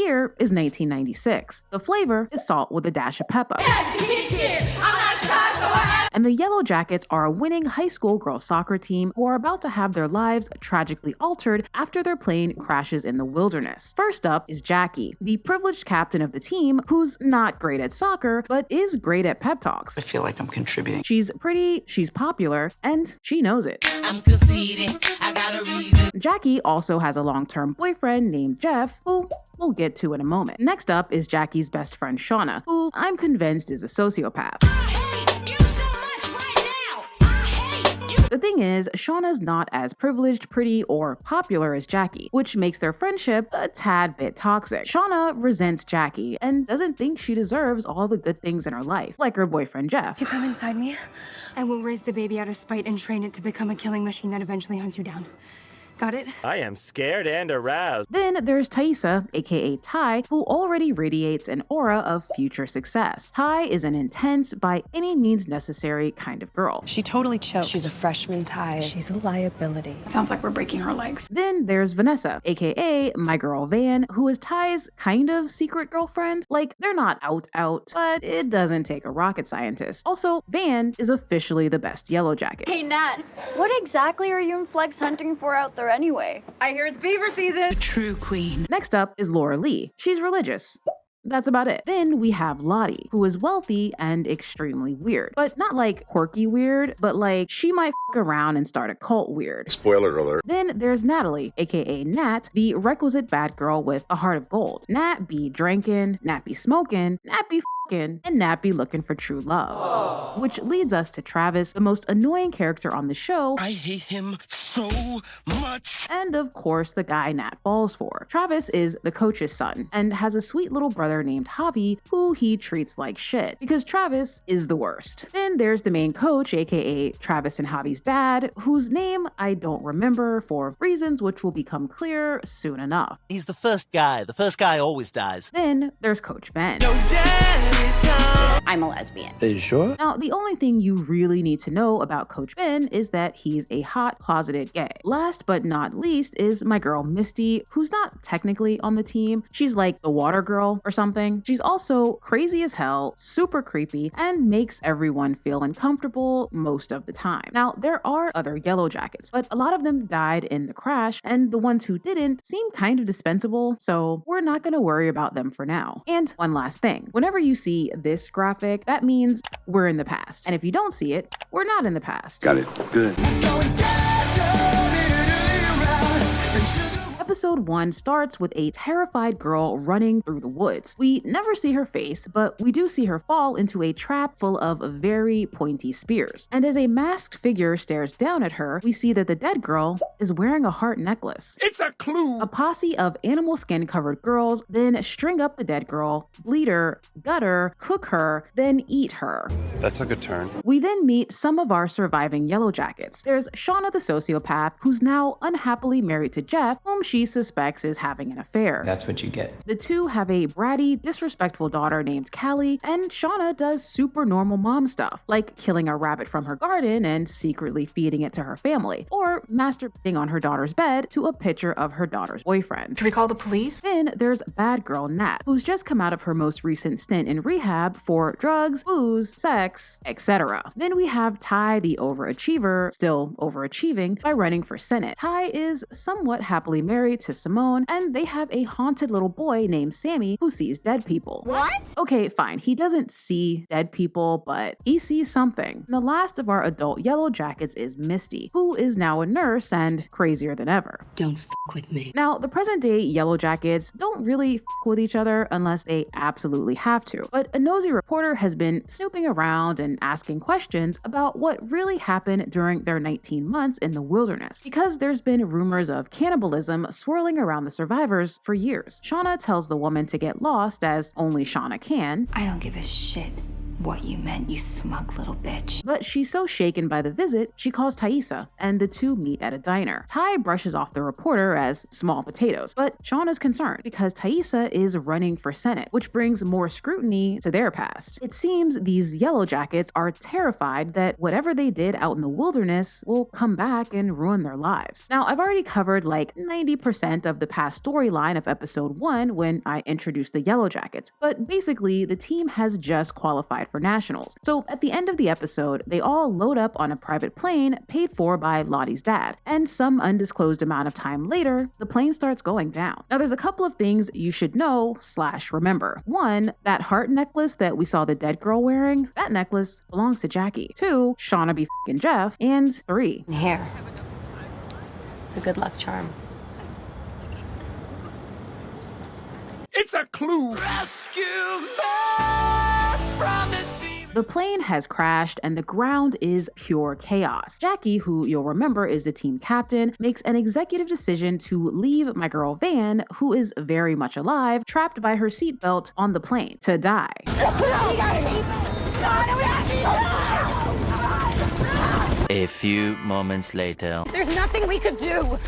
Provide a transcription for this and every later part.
year is 1996. The flavor is salt with a dash of pepper. And the Yellowjackets are a winning high school girls soccer team who are about to have their lives tragically altered after their plane crashes in the wilderness. First up is Jackie, the privileged captain of the team who's not great at soccer, but is great at pep talks. I feel like I'm contributing. She's pretty, she's popular, and she knows it. I'm conceited, I got a reason. Jackie also has a long-term boyfriend named Jeff, who we'll get to in a moment. Next up is Jackie's best friend Shauna, who I'm convinced is a sociopath. The thing is, Shauna's not as privileged, pretty, or popular as Jackie, which makes their friendship a tad bit toxic. Shauna resents Jackie and doesn't think she deserves all the good things in her life, like her boyfriend Jeff. You come inside me, I will raise the baby out of spite and train it to become a killing machine that eventually hunts you down. Got it? I am scared and aroused. Then there's Thaisa, aka Ty, who already radiates an aura of future success. Ty is an intense, by any means necessary kind of girl. She totally choked. She's a freshman, Ty. She's a liability. Sounds like we're breaking her legs. Then there's Vanessa, aka my girl Van, who is Ty's kind of secret girlfriend. Like, they're not out, but it doesn't take a rocket scientist. Also, Van is officially the best Yellowjacket. Hey Nat, what exactly are you and Flex hunting for out there anyway? I hear it's beaver season. The true queen. Next up is Laura Lee. She's religious. That's about it. Then we have Lottie, who is wealthy and extremely weird. But not like quirky weird, but like she might f around and start a cult weird. Spoiler alert. Then there's Natalie, aka Nat, the requisite bad girl with a heart of gold. Nat be drinking, Nat be smoking, Nat be f***ing, and Nat be looking for true love. Which leads us to Travis, the most annoying character on the show. I hate him so much. And of course, the guy Nat falls for. Travis is the coach's son and has a sweet little brother named Javi who he treats like shit because Travis is the worst. Then there's the main coach, aka Travis and Javi's dad, whose name I don't remember for reasons which will become clear soon enough. He's the first guy. The first guy always dies. Then there's Coach Ben. I'm a lesbian. Are you sure? Now, the only thing you really need to know about Coach Ben is that he's a hot, closeted gay. Last but not least is my girl Misty, who's not technically on the team. She's like the water girl or something. She's also crazy as hell, super creepy, and makes everyone feel uncomfortable most of the time. Now, there are other Yellowjackets, but a lot of them died in the crash, and the ones who didn't seem kind of dispensable, so we're not gonna worry about them for now. And one last thing, whenever you see this graphic, that means we're in the past. And if you don't see it, we're not in the past. Got it. Good. Episode 1 starts with a terrified girl running through the woods. We never see her face, but we do see her fall into a trap full of very pointy spears. And as a masked figure stares down at her, we see that the dead girl is wearing a heart necklace. It's a clue. A posse of animal skin covered girls then string up the dead girl, bleed her, gut her, cook her, then eat her. That took a turn. We then meet some of our surviving Yellowjackets. There's Shauna the sociopath, who's now unhappily married to Jeff, whom she suspects is having an affair. That's what you get. The two have a bratty, disrespectful daughter named Callie, and Shauna does super normal mom stuff, like killing a rabbit from her garden and secretly feeding it to her family, or masturbating on her daughter's bed to a picture of her daughter's boyfriend. Should we call the police? Then there's bad girl Nat, who's just come out of her most recent stint in rehab for drugs, booze, sex, etc. Then we have Ty the overachiever, still overachieving by running for Senate. Ty is somewhat happily married to Simone, and they have a haunted little boy named Sammy who sees dead people. What? Okay, fine, he doesn't see dead people, but he sees something. The last of our adult Yellowjackets is Misty, who is now a nurse and crazier than ever. Don't f with me. Now, the present day Yellowjackets don't really f with each other unless they absolutely have to, but a nosy reporter has been snooping around and asking questions about what really happened during their 19 months in the wilderness, because there's been rumors of cannibalism swirling around the survivors for years. Shauna tells the woman to get lost as only Shauna can. I don't give a shit what you meant, you smug little bitch. But she's so shaken by the visit, she calls Taissa, and the two meet at a diner. Ty brushes off the reporter as small potatoes, but Shauna's concerned because Taissa is running for Senate, which brings more scrutiny to their past. It seems these Yellowjackets are terrified that whatever they did out in the wilderness will come back and ruin their lives. Now, I've already covered like 90% of the past storyline of episode 1 when I introduced the Yellowjackets, but basically the team has just qualified for nationals. So at the end of the episode, they all load up on a private plane paid for by Lottie's dad, and some undisclosed amount of time later, the plane starts going down. Now there's a couple of things you should know / remember. 1, that heart necklace that we saw the dead girl wearing, that necklace belongs to Jackie. 2, Shauna be f***ing Jeff. And 3, Here. It's a good luck charm. It's a clue. Rescue me from the team. the plane has crashed and the ground is pure chaos. Jackie, who you'll remember is the team captain, makes an executive decision to leave my girl Van, who is very much alive, trapped by her seatbelt on the plane, to die. A few moments later. There's nothing we could do.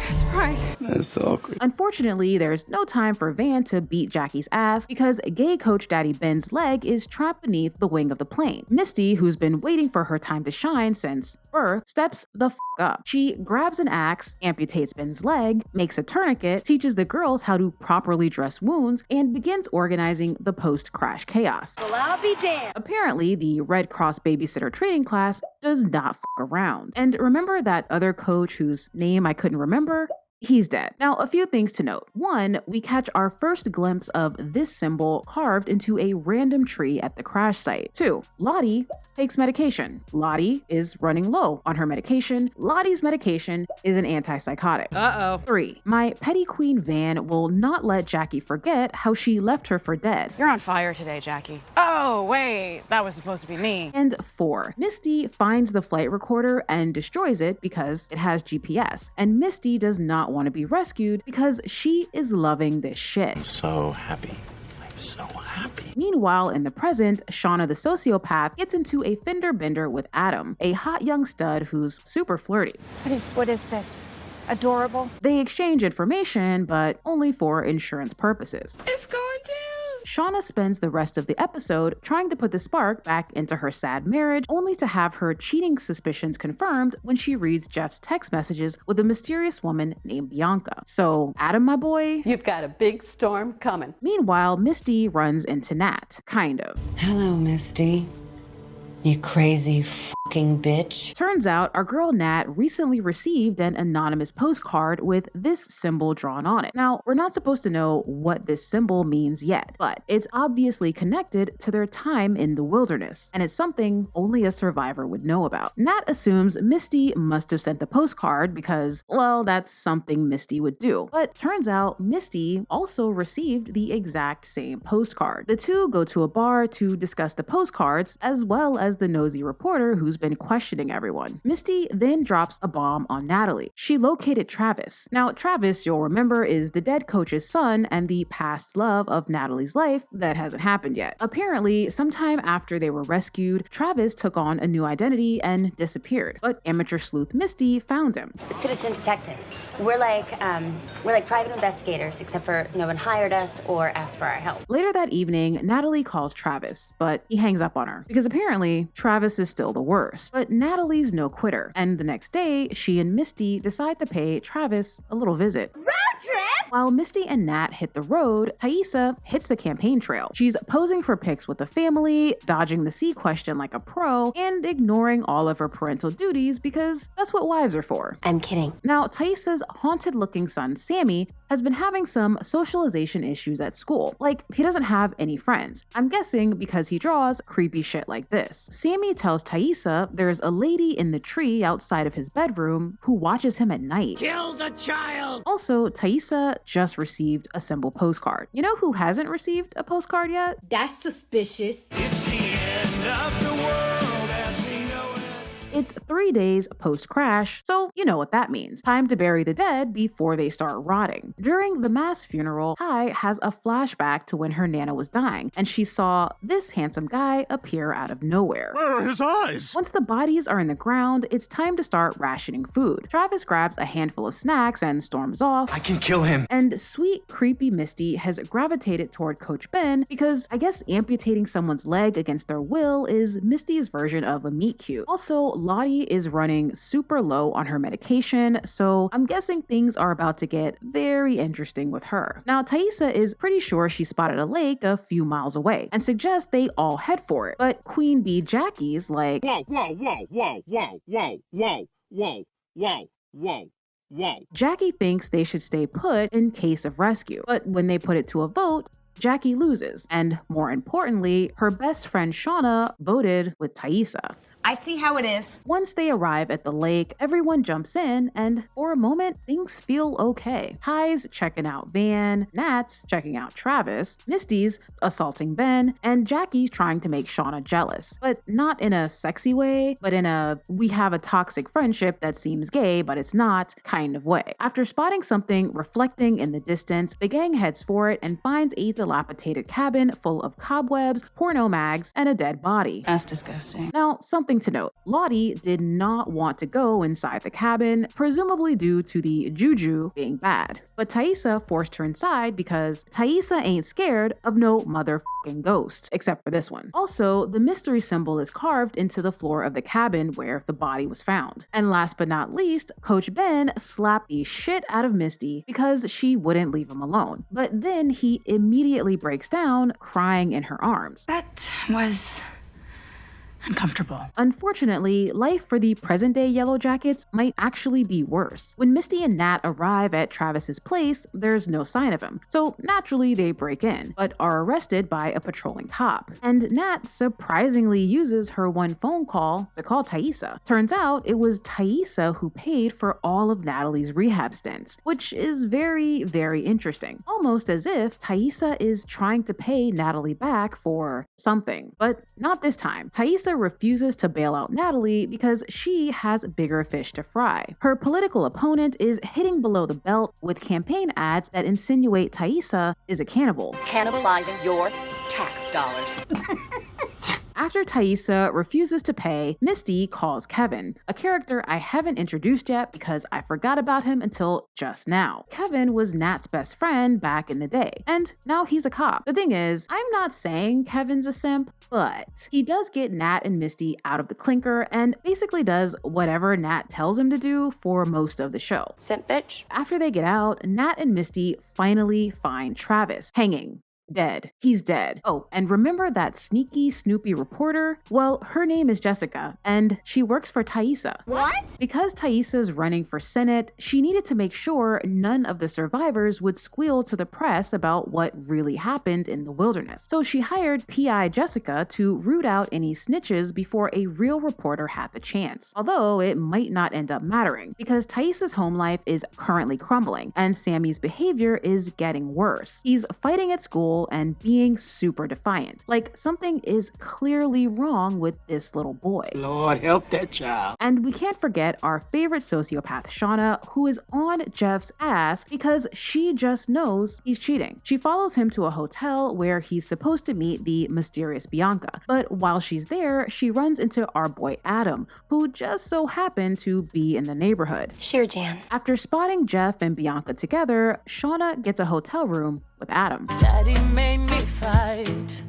Surprise. That's awkward. Unfortunately, there's no time for Van to beat Jackie's ass because gay coach Daddy Ben's leg is trapped beneath the wing of the plane. Misty, who's been waiting for her time to shine since birth, steps the f up. She grabs an axe, amputates Ben's leg, makes a tourniquet, teaches the girls how to properly dress wounds, and begins organizing the post-crash chaos. Well, I'll be damned. Apparently, the Red Cross babysitter training class does not f around. And remember that other coach whose name I couldn't remember? He's dead. Now, a few things to note. 1, we catch our first glimpse of this symbol carved into a random tree at the crash site. 2, Lottie takes medication. Lottie is running low on her medication. Lottie's medication is an antipsychotic. 3, my petty queen Van will not let Jackie forget how she left her for dead. You're on fire today, Jackie. Oh, wait, that was supposed to be me. And 4, Misty finds the flight recorder and destroys it because it has GPS. And Misty does not want to be rescued because she is loving this shit. I'm so happy. I'm so happy. Meanwhile, in the present, Shauna the sociopath gets into a fender bender with Adam, a hot young stud who's super flirty. What is this? Adorable? They exchange information, but only for insurance purposes. It's going down. Shauna spends the rest of the episode trying to put the spark back into her sad marriage, only to have her cheating suspicions confirmed when she reads Jeff's text messages with a mysterious woman named Bianca. So, Adam, my boy, You've got a big storm coming. Meanwhile, Misty runs into Nat, kind of. Hello, Misty. You crazy fucking bitch. Turns out our girl Nat recently received an anonymous postcard with this symbol drawn on it. Now, we're not supposed to know what this symbol means yet, but it's obviously connected to their time in the wilderness, and it's something only a survivor would know about. Nat assumes Misty must have sent the postcard because, well, that's something Misty would do. But turns out Misty also received the exact same postcard. The two go to a bar to discuss the postcards, as well as the nosy reporter who's been questioning everyone. Misty then drops a bomb on Natalie. She located Travis. Now, Travis, you'll remember, is the dead coach's son and the past love of Natalie's life that hasn't happened yet. Apparently, sometime after they were rescued, Travis took on a new identity and disappeared, but amateur sleuth Misty found him. Citizen detective. We're like private investigators, except for no one hired us or asked for our help. Later that evening, Natalie calls Travis, but he hangs up on her because apparently Travis is still the worst. But Natalie's no quitter, and the next day, she and Misty decide to pay Travis a little visit. Road trip? While Misty and Nat hit the road, Taissa hits the campaign trail. She's posing for pics with the family, dodging the C question like a pro, and ignoring all of her parental duties because that's what wives are for. I'm kidding. Now, Taissa's haunted-looking son, Sammy, has been having some socialization issues at school. Like, he doesn't have any friends. I'm guessing because he draws creepy shit like this. Sammy tells Taissa there's a lady in the tree outside of his bedroom who watches him at night. Kill the child! Also, Taissa just received a symbol postcard. You know who hasn't received a postcard yet? That's suspicious. It's the end of the world as we know it. It's 3 days post-crash, so you know what that means. Time to bury the dead before they start rotting. During the mass funeral, Ty has a flashback to when her Nana was dying, and she saw this handsome guy appear out of nowhere. Where are his eyes? Once the bodies are in the ground, it's time to start rationing food. Travis grabs a handful of snacks and storms off. I can kill him. And sweet, creepy Misty has gravitated toward Coach Ben because I guess amputating someone's leg against their will is Misty's version of a meet cute. Also, Lottie is running super low on her medication, so I'm guessing things are about to get very interesting with her. Now, Taissa is pretty sure she spotted a lake a few miles away and suggests they all head for it, but Queen Bee Jackie's like, Whoa, whoa, whoa, whoa, whoa, whoa, whoa, whoa, whoa, whoa. Whoa. Jackie thinks they should stay put in case of rescue, but when they put it to a vote, Jackie loses, and more importantly, her best friend Shauna voted with Taissa. I see how it is. Once they arrive at the lake, everyone jumps in, and for a moment, things feel okay. Ty's checking out Van, Nat's checking out Travis, Misty's assaulting Ben, and Jackie's trying to make Shauna jealous. But not in a sexy way, but in a we have a toxic friendship that seems gay, but it's not kind of way. After spotting something reflecting in the distance, the gang heads for it and finds a dilapidated cabin full of cobwebs, porno mags, and a dead body. That's disgusting. Now, something to note, Lottie did not want to go inside the cabin, presumably due to the juju being bad. But Taissa forced her inside because Taissa ain't scared of no motherfucking ghost, except for this one. Also, the mystery symbol is carved into the floor of the cabin where the body was found. And last but not least, Coach Ben slapped the shit out of Misty because she wouldn't leave him alone. But then he immediately breaks down, crying in her arms. That was uncomfortable. Unfortunately, life for the present-day Yellowjackets might actually be worse. When Misty and Nat arrive at Travis's place, there's no sign of him, so naturally they break in, but are arrested by a patrolling cop. And Nat surprisingly uses her one phone call to call Taissa. Turns out it was Taissa who paid for all of Natalie's rehab stints, which is very, very interesting. Almost as if Taissa is trying to pay Natalie back for something, but not this time. Taissa refuses to bail out Natalie because she has bigger fish to fry. Her political opponent is hitting below the belt with campaign ads that insinuate Taissa is a cannibal. Cannibalizing your tax dollars. After Taissa refuses to pay, Misty calls Kevin, a character I haven't introduced yet because I forgot about him until just now. Kevin was Nat's best friend back in the day, and now he's a cop. The thing is, I'm not saying Kevin's a simp, but he does get Nat and Misty out of the clinker and basically does whatever Nat tells him to do for most of the show. Simp bitch. After they get out, Nat and Misty finally find Travis hanging. Dead. He's dead. Oh, and remember that sneaky Snoopy reporter? Well, her name is Jessica, and she works for Taissa. What? Because Taissa's running for Senate, she needed to make sure none of the survivors would squeal to the press about what really happened in the wilderness. So she hired PI Jessica to root out any snitches before a real reporter had the chance. Although it might not end up mattering, because Taissa's home life is currently crumbling, and Sammy's behavior is getting worse. He's fighting at school and being super defiant. Like something is clearly wrong with this little boy. Lord help that child. And we can't forget our favorite sociopath, Shauna, who is on Jeff's ass because she just knows he's cheating. She follows him to a hotel where he's supposed to meet the mysterious Bianca. But while she's there, she runs into our boy Adam, who just so happened to be in the neighborhood. Sure, Jan. After spotting Jeff and Bianca together, Shauna gets a hotel room with Adam. Daddy made me fight.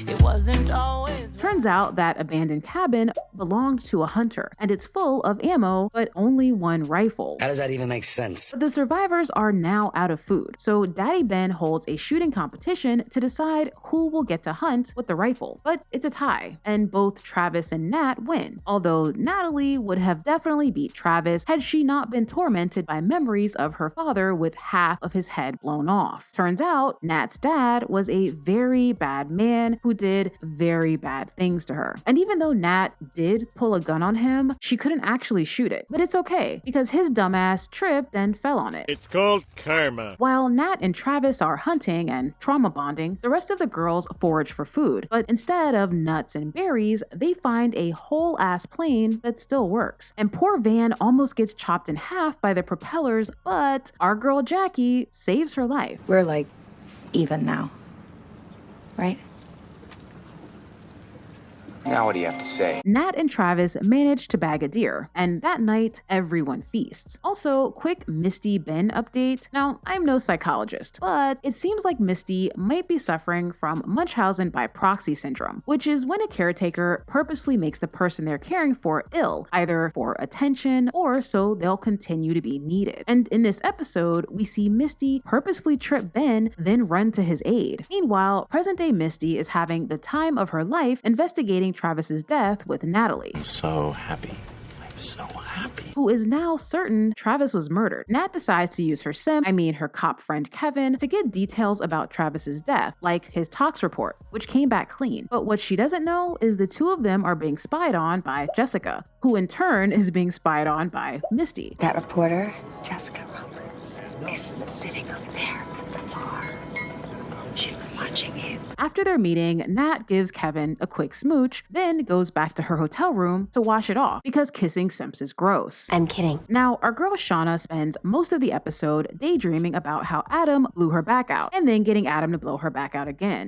It wasn't always. Turns out that abandoned cabin belonged to a hunter, and it's full of ammo, but only one rifle. How does that even make sense? But the survivors are now out of food, so Daddy Ben holds a shooting competition to decide who will get to hunt with the rifle. But it's a tie, and both Travis and Nat win, although Natalie would have definitely beat Travis had she not been tormented by memories of her father with half of his head blown off. Turns out, Nat's dad was a very bad man who did did very bad things to her. And even though Nat did pull a gun on him, she couldn't actually shoot it. But it's okay, because his dumbass tripped and fell on it. It's called karma. While Nat and Travis are hunting and trauma bonding, the rest of the girls forage for food. But instead of nuts and berries, they find a whole ass plane that still works. And poor Van almost gets chopped in half by the propellers, but our girl Jackie saves her life. We're like even now, right? Now what do you have to say? Nat and Travis manage to bag a deer, and that night, everyone feasts. Also, quick Misty Ben update. Now, I'm no psychologist, but it seems like Misty might be suffering from Munchausen by proxy syndrome, which is when a caretaker purposefully makes the person they're caring for ill, either for attention or so they'll continue to be needed. And in this episode, we see Misty purposefully trip Ben, then run to his aid. Meanwhile, present-day Misty is having the time of her life investigating Travis's death with Natalie. I'm so happy. I'm so happy. Who is now certain Travis was murdered. Nat decides to use her her cop friend Kevin, to get details about Travis's death, like his tox report, which came back clean. But what she doesn't know is the two of them are being spied on by Jessica, who in turn is being spied on by Misty. That reporter, Jessica Roberts, is sitting over there at the bar. She's been watching you. After their meeting, Nat gives Kevin a quick smooch, then goes back to her hotel room to wash it off because kissing Simps is gross. I'm kidding. Now, our girl Shauna spends most of the episode daydreaming about how Adam blew her back out, and then getting Adam to blow her back out again.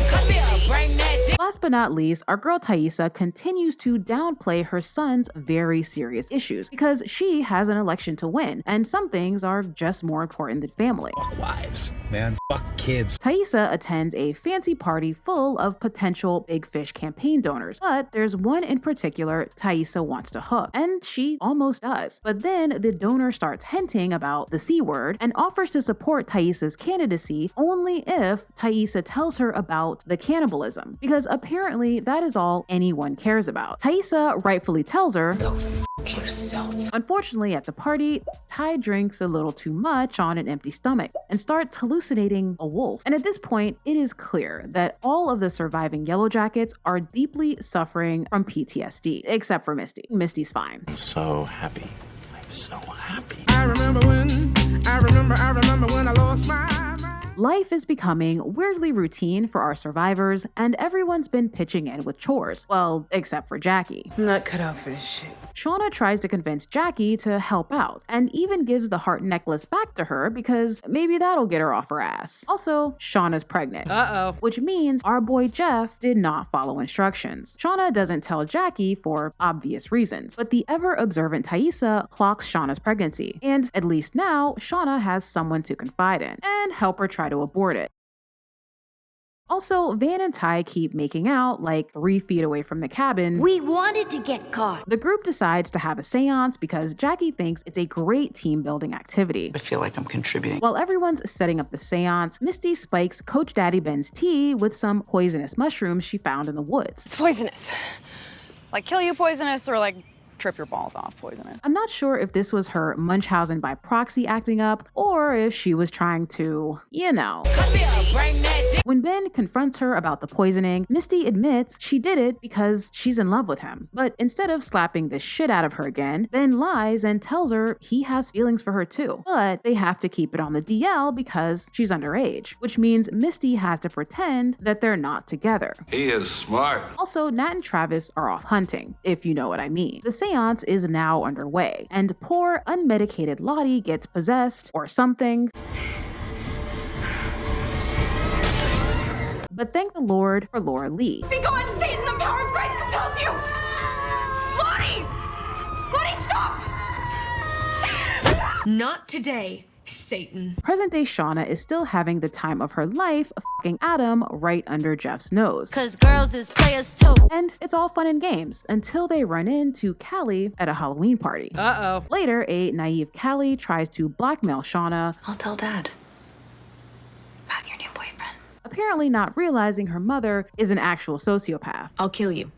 Last but not least, our girl Thaisa continues to downplay her son's very serious issues because she has an election to win, and some things are just more important than family. Fuck wives, man. Fuck kids. Thaisa attends a fancy party full of potential Big Fish campaign donors, but there's one in particular Thaisa wants to hook, and she almost does. But then the donor starts hinting about the C word and offers to support Thaisa's candidacy only if Thaisa tells her about the cannibalism, because apparently that is all anyone cares about. Thaisa rightfully tells her, Go f yourself. Unfortunately, at the party, Ty drinks a little too much on an empty stomach and starts hallucinating a wolf. And at this point, it is clear that all of the surviving Yellowjackets are deeply suffering from PTSD, except for Misty. Misty's fine. I'm so happy. I'm so happy. I remember when I lost my mind. Life is becoming weirdly routine for our survivors, and everyone's been pitching in with chores. Well, except for Jackie. I'm not cut out for this shit. Shauna tries to convince Jackie to help out, and even gives the heart necklace back to her because maybe that'll get her off her ass. Also, Shauna's pregnant. Uh-oh. Which means our boy Jeff did not follow instructions. Shauna doesn't tell Jackie for obvious reasons, but the ever-observant Thaisa clocks Shauna's pregnancy, and at least now, Shauna has someone to confide in and help her try to abort it. Also, Van and Ty keep making out like 3 feet away from the cabin. We wanted to get caught. The group decides to have a seance because Jackie thinks it's a great team-building activity. I feel like I'm contributing. While everyone's setting up the seance, Misty spikes Coach Daddy Ben's tea with some poisonous mushrooms she found in the woods. It's poisonous. Like kill you poisonous or like trip your balls off poisonous. I'm not sure if this was her Munchausen by proxy acting up, or if she was trying to, When Ben confronts her about the poisoning, Misty admits she did it because she's in love with him. But instead of slapping the shit out of her again, Ben lies and tells her he has feelings for her too. But they have to keep it on the DL because she's underage, which means Misty has to pretend that they're not together. He is smart. Also, Nat and Travis are off hunting, if you know what I mean. The seance is now underway, and poor unmedicated Lottie gets possessed or something. But thank the Lord for Laura Lee. Be gone, Satan! The power of Christ compels you! Lottie! Lottie, stop! Not today, Satan. Present-day Shauna is still having the time of her life fucking Adam right under Jeff's nose. 'Cause girls is players too. And it's all fun and games until they run into Callie at a Halloween party. Uh-oh. Later, a naive Callie tries to blackmail Shauna. I'll tell Dad about your new boyfriend. Apparently not realizing her mother is an actual sociopath. I'll kill you.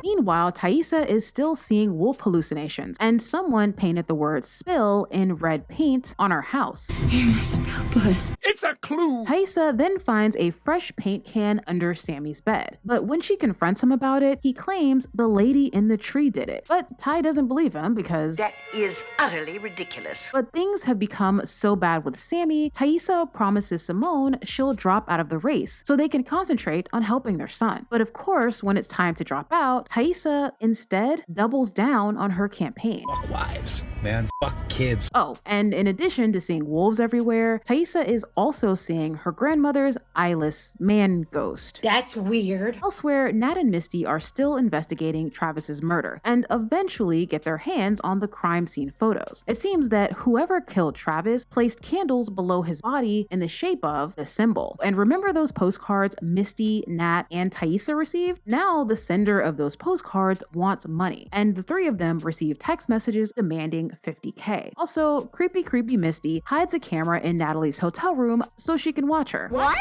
Meanwhile, Thaisa is still seeing wolf hallucinations, and someone painted the word spill in red paint on her house. You must spill blood. It's a clue! Thaisa then finds a fresh paint can under Sammy's bed. But when she confronts him about it, he claims the lady in the tree did it. But Ty doesn't believe him because that is utterly ridiculous. But things have become so bad with Sammy, Thaisa promises Simone she'll drop out of the race so they can concentrate on helping their son. But of course, when it's time to drop out, Thaisa instead doubles down on her campaign. Fuck wives, man. Fuck kids. Oh, and in addition to seeing wolves everywhere, Thaisa is also seeing her grandmother's eyeless man ghost. That's weird. Elsewhere, Nat and Misty are still investigating Travis's murder and eventually get their hands on the crime scene photos. It seems that whoever killed Travis placed candles below his body in the shape of the symbol. And remember those postcards Misty, Nat, and Thaisa received? Now the sender of those postcards wants money, and the three of them receive text messages demanding $50K. Also, creepy Misty hides a camera in Natalie's hotel room so she can watch her. What?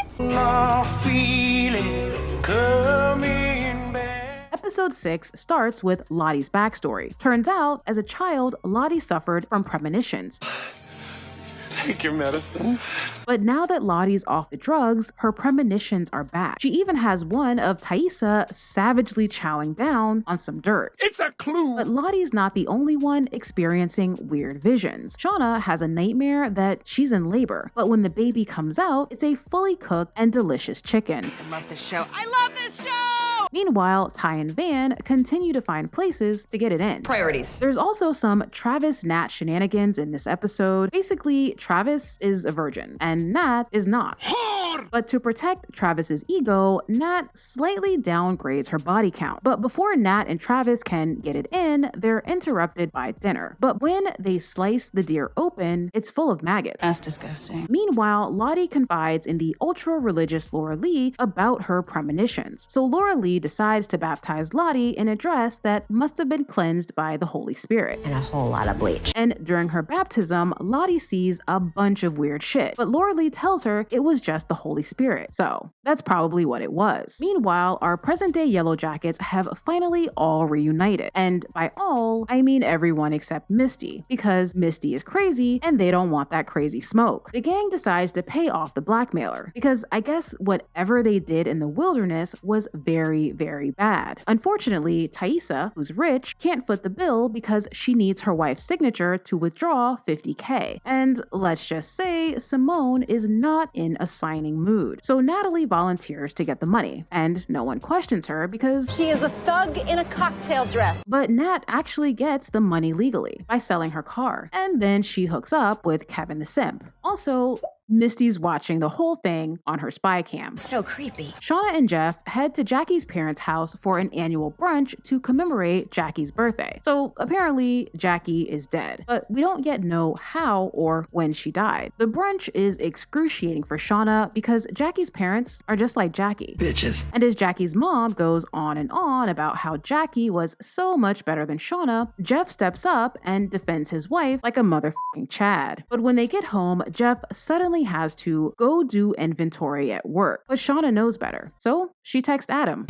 Episode 6 starts with Lottie's backstory. Turns out, as a child, Lottie suffered from premonitions. Take your medicine. But now that Lottie's off the drugs, her premonitions are back. She even has one of Thaisa savagely chowing down on some dirt. It's a clue! But Lottie's not the only one experiencing weird visions. Shauna has a nightmare that she's in labor, but when the baby comes out, it's a fully cooked and delicious chicken. I love this show. I love this show! Meanwhile, Ty and Van continue to find places to get it in. Priorities. There's also some Travis Nat shenanigans in this episode. Basically, Travis is a virgin and Nat is not. But to protect Travis's ego, Nat slightly downgrades her body count. But before Nat and Travis can get it in, they're interrupted by dinner. But when they slice the deer open, it's full of maggots. That's disgusting. Meanwhile, Lottie confides in the ultra-religious Laura Lee about her premonitions. So Laura Lee decides to baptize Lottie in a dress that must have been cleansed by the Holy Spirit. And a whole lot of bleach. And during her baptism, Lottie sees a bunch of weird shit. But Laura Lee tells her it was just the Holy Spirit. So that's probably what it was. Meanwhile, our present-day Yellowjackets have finally all reunited. And by all, I mean everyone except Misty, because Misty is crazy and they don't want that crazy smoke. The gang decides to pay off the blackmailer, because I guess whatever they did in the wilderness was very, very bad. Unfortunately, Thaisa, who's rich, can't foot the bill because she needs her wife's signature to withdraw $50K. And let's just say Simone is not in a signing mood. So Natalie volunteers to get the money, and no one questions her because she is a thug in a cocktail dress. But Nat actually gets the money legally by selling her car, and then she hooks up with Kevin the simp. Also, Misty's watching the whole thing on her spy cam. So creepy. Shauna and Jeff head to Jackie's parents' house for an annual brunch to commemorate Jackie's birthday. So apparently Jackie is dead, but we don't yet know how or when she died. The brunch is excruciating for Shauna because Jackie's parents are just like Jackie. Bitches. And as Jackie's mom goes on and on about how Jackie was so much better than Shauna, Jeff steps up and defends his wife like a motherfucking Chad. But when they get home, Jeff suddenly has to go do inventory at work, but Shauna knows better, so she texts Adam.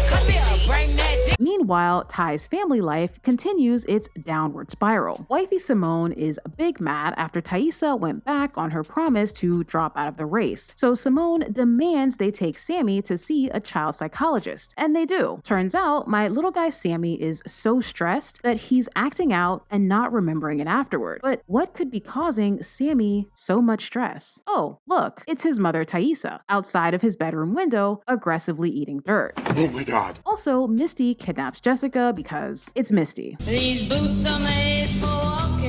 Meanwhile, Ty's family life continues its downward spiral. Wifey Simone is big mad after Thaisa went back on her promise to drop out of the race, so Simone demands they take Sammy to see a child psychologist, and they do. Turns out my little guy Sammy is so stressed that he's acting out and not remembering it afterward. But what could be causing Sammy so much stress? Oh, look, it's his mother Thaisa, outside of his bedroom window, aggressively eating dirt. Oh my god. Also, Misty kidnaps Jessica because it's Misty. These boots are made for walking,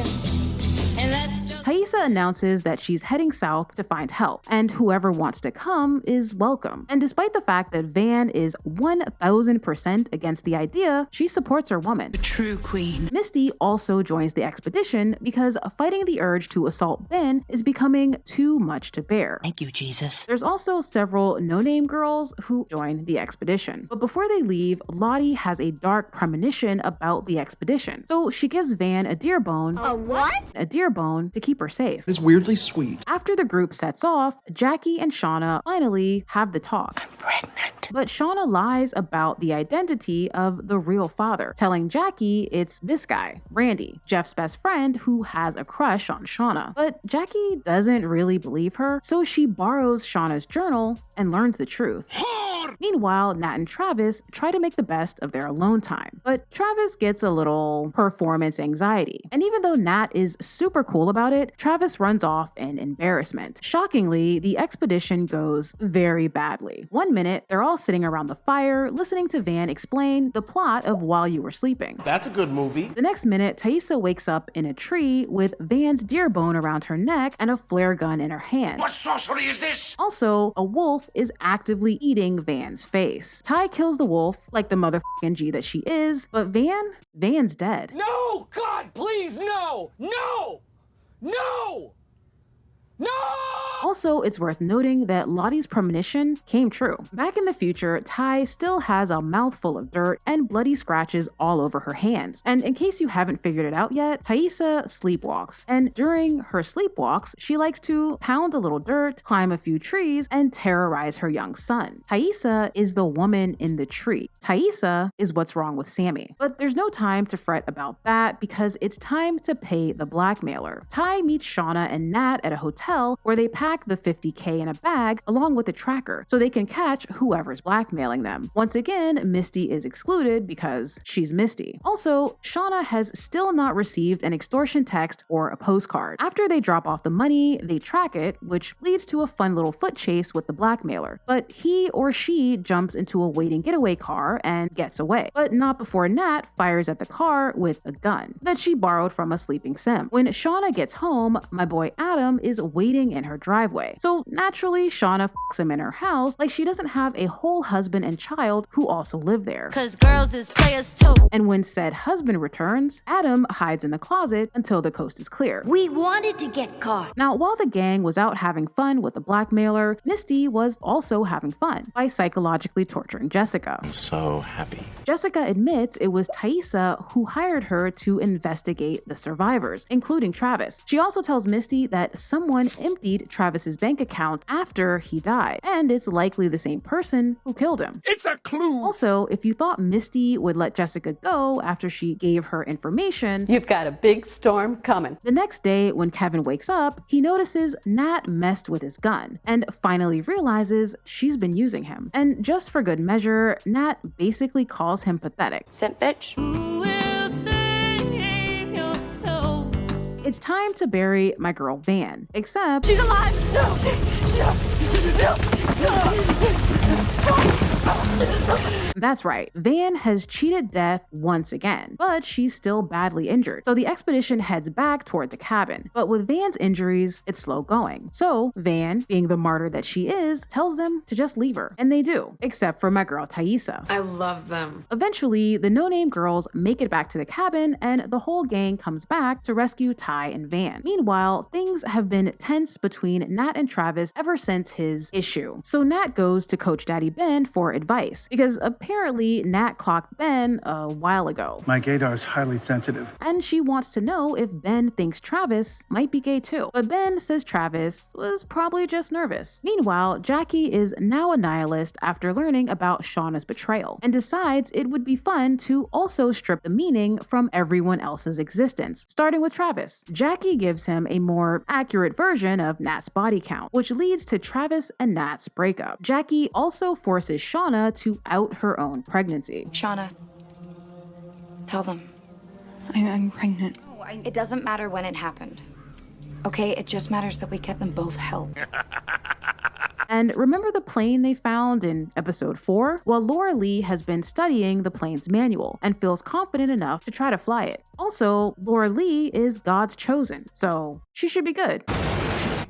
and that's just... Thaisa announces that she's heading south to find help, and whoever wants to come is welcome. And despite the fact that Van is 1000% against the idea, she supports her woman. The true queen. Misty also joins the expedition because fighting the urge to assault Ben is becoming too much to bear. Thank you, Jesus. There's also several no-name girls who join the expedition. But before they leave, Lottie has a dark premonition about the expedition. So she gives Van a deer bone. A what? A deer bone to keep keep her safe. It's weirdly sweet. After the group sets off, Jackie and Shauna finally have the talk. I'm pregnant. But Shauna lies about the identity of the real father, telling Jackie it's this guy, Randy, Jeff's best friend who has a crush on Shauna. But Jackie doesn't really believe her, so she borrows Shauna's journal and learns the truth. Meanwhile, Nat and Travis try to make the best of their alone time, but Travis gets a little performance anxiety. And even though Nat is super cool about it, Travis runs off in embarrassment. Shockingly, the expedition goes very badly. One minute, they're all sitting around the fire, listening to Van explain the plot of While You Were Sleeping. That's a good movie. The next minute, Thaisa wakes up in a tree with Van's deer bone around her neck and a flare gun in her hand. What sorcery is this? Also, a wolf is actively eating Van's face. Ty kills the wolf, like the motherfucking G that she is, but Van's dead. No! God, please, no! No! No! No! Also, it's worth noting that Lottie's premonition came true. Back in the future, Ty still has a mouthful of dirt and bloody scratches all over her hands. And in case you haven't figured it out yet, Thaisa sleepwalks. And during her sleepwalks, she likes to pound a little dirt, climb a few trees, and terrorize her young son. Thaisa is the woman in the tree. Thaisa is what's wrong with Sammy. But there's no time to fret about that because it's time to pay the blackmailer. Ty meets Shauna and Nat at a hotel where they pack the $50K in a bag along with a tracker so they can catch whoever's blackmailing them. Once again, Misty is excluded because she's Misty. Also, Shauna has still not received an extortion text or a postcard. After they drop off the money, they track it, which leads to a fun little foot chase with the blackmailer. But he or she jumps into a waiting getaway car and gets away. But not before Nat fires at the car with a gun that she borrowed from a sleeping sim. When Shauna gets home, my boy Adam is waiting in her driveway. So naturally, Shauna fucks him in her house like she doesn't have a whole husband and child who also live there. Cause girls is players too. And when said husband returns, Adam hides in the closet until the coast is clear. We wanted to get caught. Now, while the gang was out having fun with the blackmailer, Misty was also having fun by psychologically torturing Jessica. I'm so happy. Jessica admits it was Thaisa who hired her to investigate the survivors, including Travis. She also tells Misty that someone emptied Travis's bank account after he died, and it's likely the same person who killed him. It's a clue. Also, if you thought Misty would let Jessica go after she gave her information, you've got a big storm coming. The next day, when Kevin wakes up, he notices Nat messed with his gun and finally realizes she's been using him. And just for good measure, Nat basically calls him pathetic. Simp bitch. It's time to bury my girl Van, except she's alive! No! That's right, Van has cheated death once again, but she's still badly injured. So the expedition heads back toward the cabin. But with Van's injuries, it's slow going. So Van, being the martyr that she is, tells them to just leave her. And they do, except for my girl Thaisa. I love them. Eventually, the no-name girls make it back to the cabin and the whole gang comes back to rescue Ty and Van. Meanwhile, things have been tense between Nat and Travis ever since his issue. So Nat goes to Coach Daddy Ben for advice because apparently Nat clocked Ben a while ago. My gaydar is highly sensitive. And she wants to know if Ben thinks Travis might be gay too. But Ben says Travis was probably just nervous. Meanwhile, Jackie is now a nihilist after learning about Shauna's betrayal and decides it would be fun to also strip the meaning from everyone else's existence, starting with Travis. Jackie gives him a more accurate version of Nat's body count, which leads to Travis and Nat's breakup. Jackie also forces Shauna to out her own pregnancy. Shauna, tell them. I'm pregnant. It doesn't matter when it happened. Okay, it just matters that we get them both help. And remember the plane they found in episode 4? Well, Laura Lee has been studying the plane's manual and feels confident enough to try to fly it. Also, Laura Lee is God's chosen, so she should be good.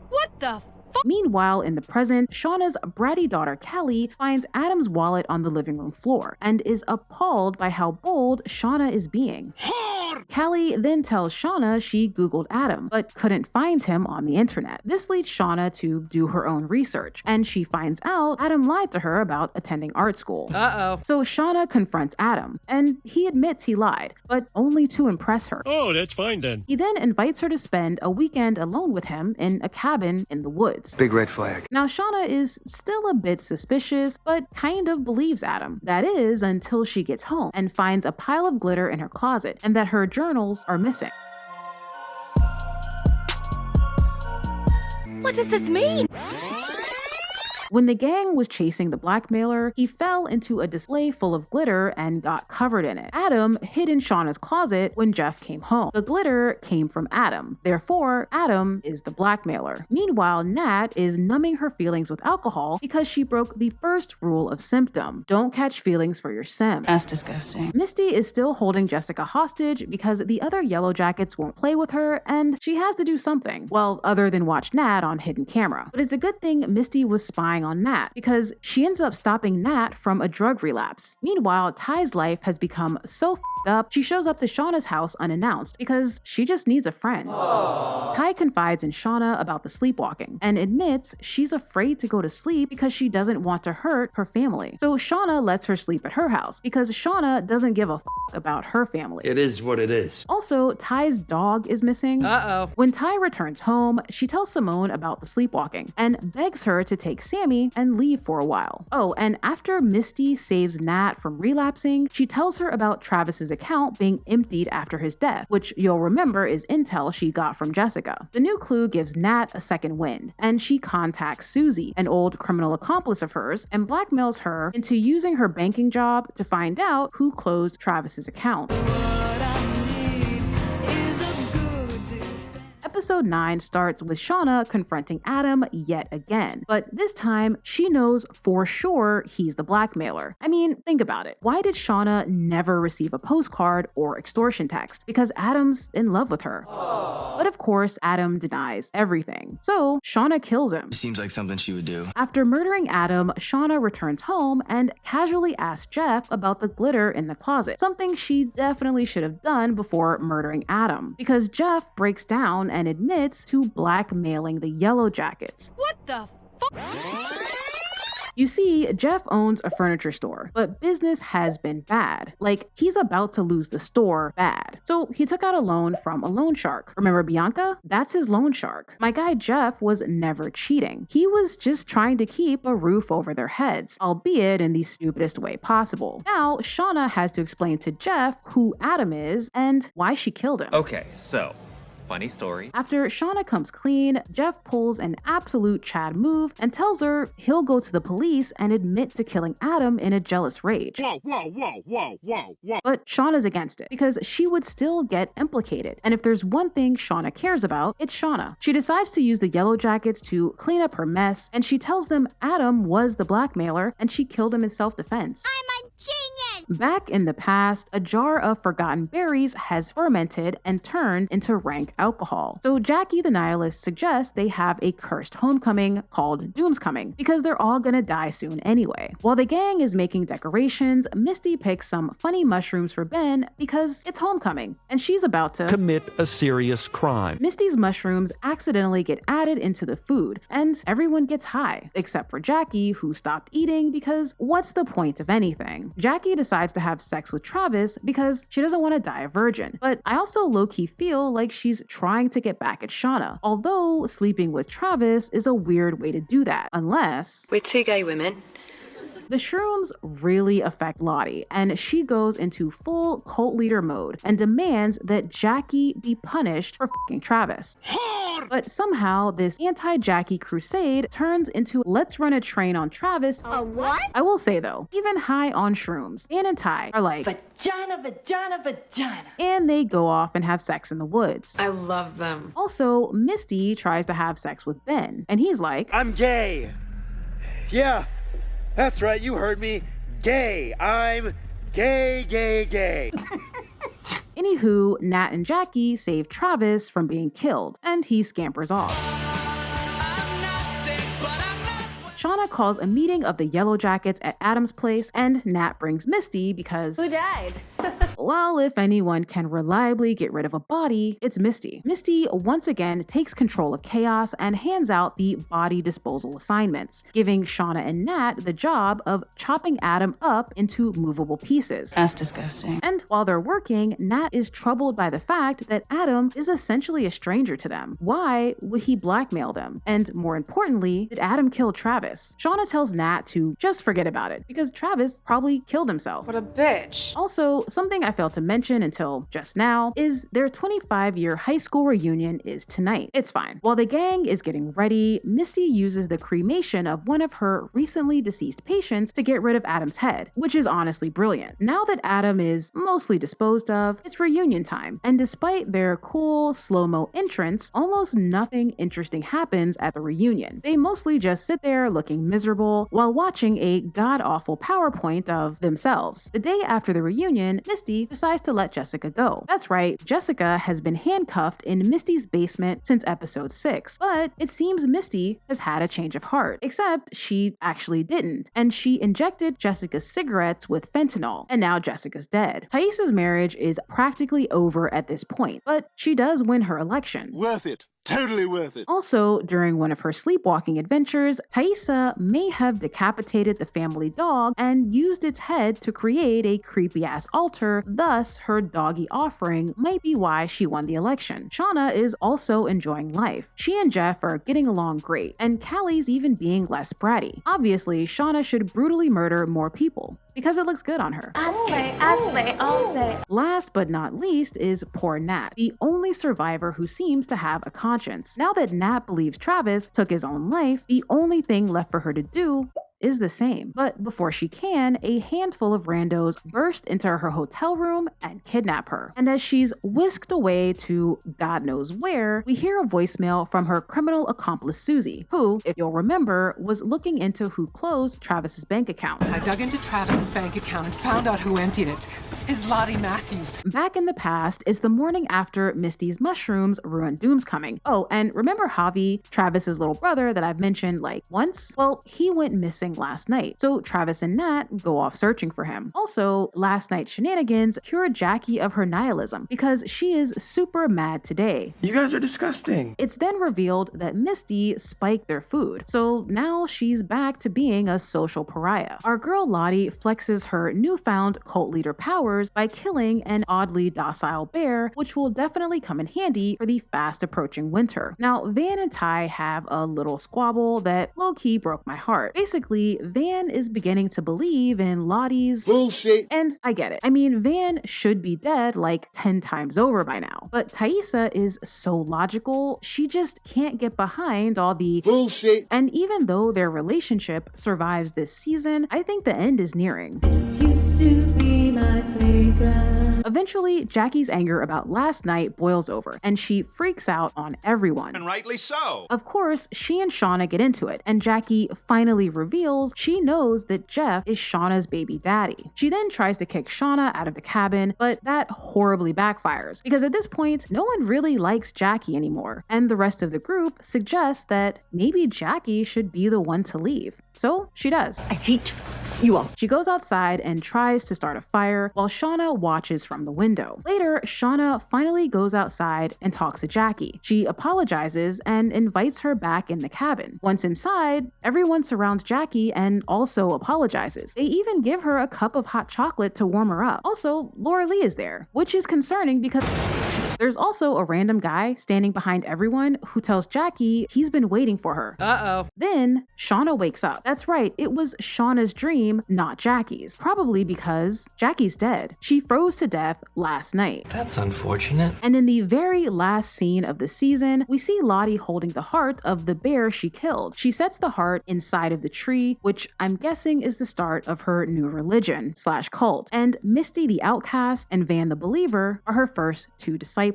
What the Meanwhile, in the present, Shauna's bratty daughter Kelly finds Adam's wallet on the living room floor and is appalled by how bold Shauna is being. Callie then tells Shauna she Googled Adam, but couldn't find him on the internet. This leads Shauna to do her own research, and she finds out Adam lied to her about attending art school. Uh-oh. So Shauna confronts Adam, and he admits he lied, but only to impress her. Oh, that's fine then. He then invites her to spend a weekend alone with him in a cabin in the woods. Big red flag. Now Shauna is still a bit suspicious, but kind of believes Adam. That is, until she gets home and finds a pile of glitter in her closet and that her journals are missing. What does this mean? When the gang was chasing the blackmailer, he fell into a display full of glitter and got covered in it. Adam hid in Shauna's closet when Jeff came home. The glitter came from Adam. Therefore, Adam is the blackmailer. Meanwhile, Nat is numbing her feelings with alcohol because she broke the first rule of symptom. Don't catch feelings for your sim. That's disgusting. Misty is still holding Jessica hostage because the other Yellowjackets won't play with her and she has to do something. Well, other than watch Nat on hidden camera. But it's a good thing Misty was spying on Nat because she ends up stopping Nat from a drug relapse. Meanwhile, Ty's life has become so f***ed up, she shows up to Shauna's house unannounced because she just needs a friend. Ty confides in Shauna about the sleepwalking and admits she's afraid to go to sleep because she doesn't want to hurt her family. So Shauna lets her sleep at her house because Shauna doesn't give a f*** about her family. It is what it is. Also, Ty's dog is missing. Uh-oh. When Ty returns home, she tells Simone about the sleepwalking and begs her to take Sammy and leave for a while. Oh, and after Misty saves Nat from relapsing, she tells her about Travis's account being emptied after his death, which you'll remember is intel she got from Jessica. The new clue gives Nat a second wind, and she contacts Susie, an old criminal accomplice of hers, and blackmails her into using her banking job to find out who closed Travis's account. Episode 9 starts with Shauna confronting Adam yet again, but this time she knows for sure he's the blackmailer. I mean, think about it. Why did Shauna never receive a postcard or extortion text? Because Adam's in love with her. But of course, Adam denies everything. So Shauna kills him. Seems like something she would do. After murdering Adam, Shauna returns home and casually asks Jeff about the glitter in the closet, something she definitely should have done before murdering Adam, because Jeff breaks down and admits to blackmailing the Yellowjackets. What the fuck? You see, Jeff owns a furniture store, but business has been bad. Like, he's about to lose the store bad. So he took out a loan from a loan shark. Remember Bianca? That's his loan shark. My guy Jeff was never cheating. He was just trying to keep a roof over their heads, albeit in the stupidest way possible. Now, Shauna has to explain to Jeff who Adam is and why she killed him. Okay, so funny story. After Shauna comes clean, Jeff pulls an absolute Chad move and tells her he'll go to the police and admit to killing Adam in a jealous rage. Whoa. But Shauna's against it because she would still get implicated. And if there's one thing Shauna cares about, it's Shauna. She decides to use the Yellowjackets to clean up her mess, and she tells them Adam was the blackmailer and she killed him in self-defense. I'm a genius! Back in the past, a jar of forgotten berries has fermented and turned into rank alcohol. So Jackie the Nihilist suggests they have a cursed homecoming called Doomscoming because they're all gonna die soon anyway. While the gang is making decorations, Misty picks some funny mushrooms for Ben because it's homecoming and she's about to commit a serious crime. Misty's mushrooms accidentally get added into the food and everyone gets high, except for Jackie, who stopped eating because what's the point of anything? Jackie decides to have sex with Travis because she doesn't want to die a virgin, but I also low-key feel like she's trying to get back at Shauna, although sleeping with Travis is a weird way to do that, unless we're two gay women. The shrooms really affect Lottie, and she goes into full cult leader mode and demands that Jackie be punished for fucking Travis. But somehow, this anti-Jackie crusade turns into let's run a train on Travis. A what? I will say though, even high on shrooms, Dan and Ty are like, vagina, vagina, vagina. And they go off and have sex in the woods. I love them. Also, Misty tries to have sex with Ben, and he's like, I'm gay. Yeah. That's right, you heard me. Gay. I'm gay. Anywho, Nat and Jackie save Travis from being killed, and he scampers off. Shauna Shauna calls a meeting of the Yellowjackets at Adam's place, and Nat brings Misty because Who died? well, if anyone can reliably get rid of a body, it's Misty. Misty once again takes control of chaos and hands out the body disposal assignments, giving Shauna and Nat the job of chopping Adam up into movable pieces. That's disgusting. And while they're working, Nat is troubled by the fact that Adam is essentially a stranger to them. Why would he blackmail them? And more importantly, did Adam kill Travis? Shauna tells Nat to just forget about it, because Travis probably killed himself. What a bitch. Also, something I failed to mention until just now is their 25-year high school reunion is tonight. It's fine. While the gang is getting ready, Misty uses the cremation of one of her recently deceased patients to get rid of Adam's head, which is honestly brilliant. Now that Adam is mostly disposed of, it's reunion time, and despite their cool slow-mo entrance, almost nothing interesting happens at the reunion. They mostly just sit there looking miserable while watching a god-awful PowerPoint of themselves. The day after the reunion, Misty decides to let Jessica go. That's right, Jessica has been handcuffed in Misty's basement since episode 6, but it seems Misty has had a change of heart, except she actually didn't, and she injected Jessica's cigarettes with fentanyl, and now Jessica's dead. Thaisa's marriage is practically over at this point, but she does win her election. Worth it. Totally worth it. Also, during one of her sleepwalking adventures, Thaisa may have decapitated the family dog and used its head to create a creepy-ass altar, thus her doggy offering might be why she won the election. Shauna is also enjoying life. She and Jeff are getting along great, and Callie's even being less bratty. Obviously, Shauna should brutally murder more people, because it looks good on her. Ashley, all day. Last but not least is poor Nat, the only survivor who seems to have a conscience. Now that Nat believes Travis took his own life, the only thing left for her to do is the same. But before she can, a handful of randos burst into her hotel room and kidnap her. And as she's whisked away to God knows where, we hear a voicemail from her criminal accomplice Susie, who, if you'll remember, was looking into who closed Travis's bank account. I dug into Travis's bank account and found out who emptied it. It's Lottie Matthews. Back in the past is the morning after Misty's mushrooms ruined Doomscoming. Oh, and remember Javi, Travis's little brother that I've mentioned like once? Well, he went missing last night, so Travis and Nat go off searching for him. Also, last night's shenanigans cured Jackie of her nihilism because she is super mad today. You guys are disgusting. It's then revealed that Misty spiked their food, so now she's back to being a social pariah. Our girl Lottie flexes her newfound cult leader powers by killing an oddly docile bear, which will definitely come in handy for the fast approaching winter. Now, Van and Ty have a little squabble that low-key broke my heart. Basically, Van is beginning to believe in Lottie's bullshit. And I get it. I mean, Van should be dead like 10 times over by now. But Thaisa is so logical, she just can't get behind all the bullshit. And even though their relationship survives this season, I think the end is nearing. This used to be my playground. Eventually, Jackie's anger about last night boils over, and she freaks out on everyone. And rightly so. Of course, she and Shauna get into it, and Jackie finally reveals she knows that Jeff is Shauna's baby daddy. She then tries to kick Shauna out of the cabin, but that horribly backfires, because at this point, no one really likes Jackie anymore, and the rest of the group suggests that maybe Jackie should be the one to leave. So she does. I hate you all. She goes outside and tries to start a fire while Shauna watches from the window. Later, Shauna finally goes outside and talks to Jackie. She apologizes and invites her back in the cabin. Once inside, everyone surrounds Jackie and also apologizes. They even give her a cup of hot chocolate to warm her up. Also, Laura Lee is there, which is concerning because there's also a random guy standing behind everyone who tells Jackie he's been waiting for her. Uh-oh. Then Shauna wakes up. That's right, it was Shauna's dream, not Jackie's. Probably because Jackie's dead. She froze to death last night. That's unfortunate. And in the very last scene of the season, we see Lottie holding the heart of the bear she killed. She sets the heart inside of the tree, which I'm guessing is the start of her new religion/cult. And Misty the outcast and Van the believer are her first two disciples.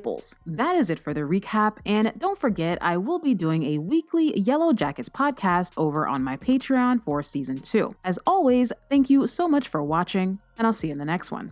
That is it for the recap, and don't forget I will be doing a weekly Yellowjackets podcast over on my Patreon for season 2. As always, thank you so much for watching, and I'll see you in the next one.